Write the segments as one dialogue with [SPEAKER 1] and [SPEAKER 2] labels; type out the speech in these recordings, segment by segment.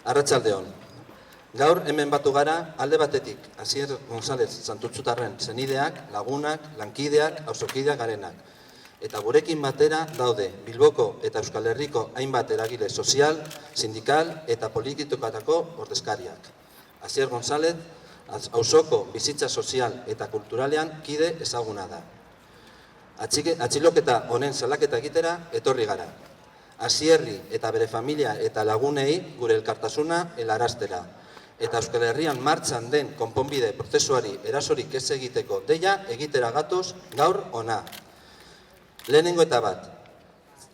[SPEAKER 1] Arratsaldeon. Gaur hemen batu gara alde batetik Asier González Santutxutarren senideak, lagunak, lankideak, auzokideak garenak. Eta gurekin batera daude Bilboko eta Euskal Herriko hainbat eragile sozial, sindikal eta politikokatako ordezkariak. Asier González auzoko bizitza sozial eta kulturalean kide ezaguna da. Atxiloketa honen salaketa egitera etorri gara. Asierri eta bere familia eta lagunei gure elkartasuna helaraztera. Eta Euskal Herrian martxan den konponbide prozesuari erasorik ez egiteko deia egitera gatoz gaur ona. Lehenengo eta bat,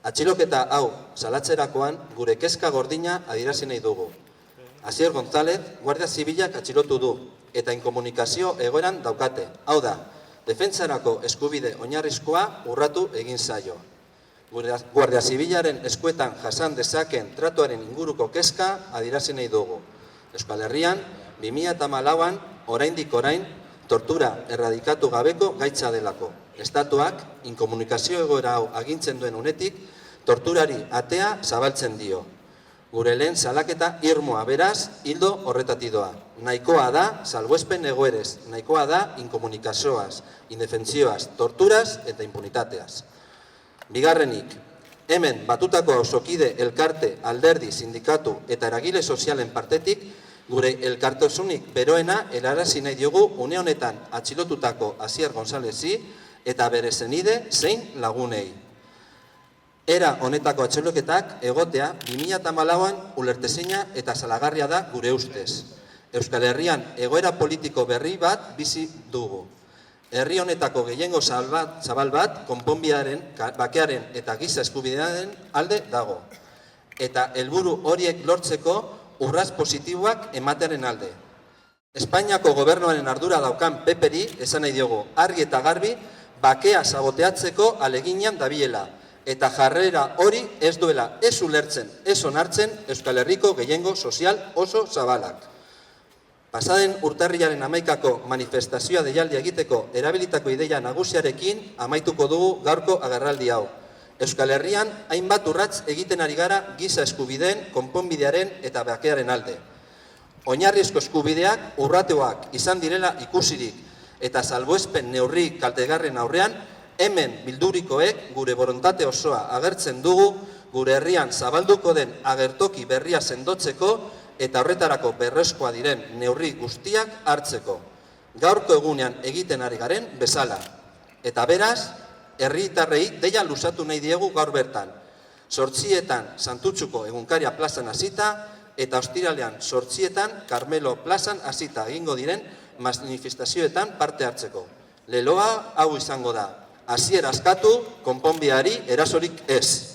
[SPEAKER 1] atxiloketa hau salatzerakoan gure kezka gordina adierazi nahi dugu. Asier González Guardia Zibilak atxilotu du eta inkomunikazio egoeran daukate. Hau da, defentsarako eskubide oinarrizkoa urratu egin zaio. Guardia Zibilaren eskuetan jasan dezaken tratuaren inguruko kezka adierazi nahi dugu. Euskal Herrian, 2014an, oraindik orain, tortura erradikatu gabeko gaitza delako. Estatuak, inkomunikazio egoera hau agintzen duen unetik, torturari atea zabaltzen dio. Gure lehen salaketa irmoa beraz, hildo horretatik doa. Nahikoa da salbuespen egoerez, nahikoa da inkomunikazioaz, indefentzioaz, torturaz eta impunitateaz. Bigarrenik, hemen batutako auzokide elkarte, alderdi, sindikatu eta eragile sozialen partetik, gure elkartasunik beroena helarazi nahi diogu une honetan atxilotutako Asier Gonzálezi eta bere senide zein lagunei. Era honetako atxiloketak egotea 2014an ulertezina eta salagarria da gure ustez. Euskal Herrian egoera politiko berri bat bizi dugu. Herri honetako gehiengo zabal bat konponbidearen, bakearen eta giza eskubidearen alde dago. Eta helburu horiek lortzeko urrats positiboak ematearen alde. Espainiako gobernuaren ardura daukan PPri esan nahi diogu argi eta garbi bakea saboteatzeko aleginean dabilela. Eta jarrera hori ez duela ez ulertzen, ez onartzen Euskal Herriko gehiengo sozial oso zabalak. Pasaden urtarrilaren 11ako manifestazioa deialdia egiteko erabilitako ideia nagusiarekin amaituko dugu gaurko agerraldi hau. Euskal Herrian hainbat urrats egiten ari gara giza eskubideen, konponbidearen eta bakearen alde. Oinarrizko eskubideak urrateoak izan direla ikusirik eta salbuespen neurri kaltegarren aurrean, hemen bildurikoek gure borontate osoa agertzen dugu gure herrian zabalduko den agertoki berria sendotzeko eta horretarako berrezkoa diren neurri guztiak hartzeko. Gaurko egunean egiten ari garen bezala. Eta beraz, herritarrei deia luzatu nahi diegu gaur bertan. 8etan Santutxuko egunkaria plazan hasita eta ostiralean 8etan Karmelo plazan hasita egingo diren manifestazioetan parte hartzeko. Leloa hau izango da. Asier askatu, konponbideari erasorik ez.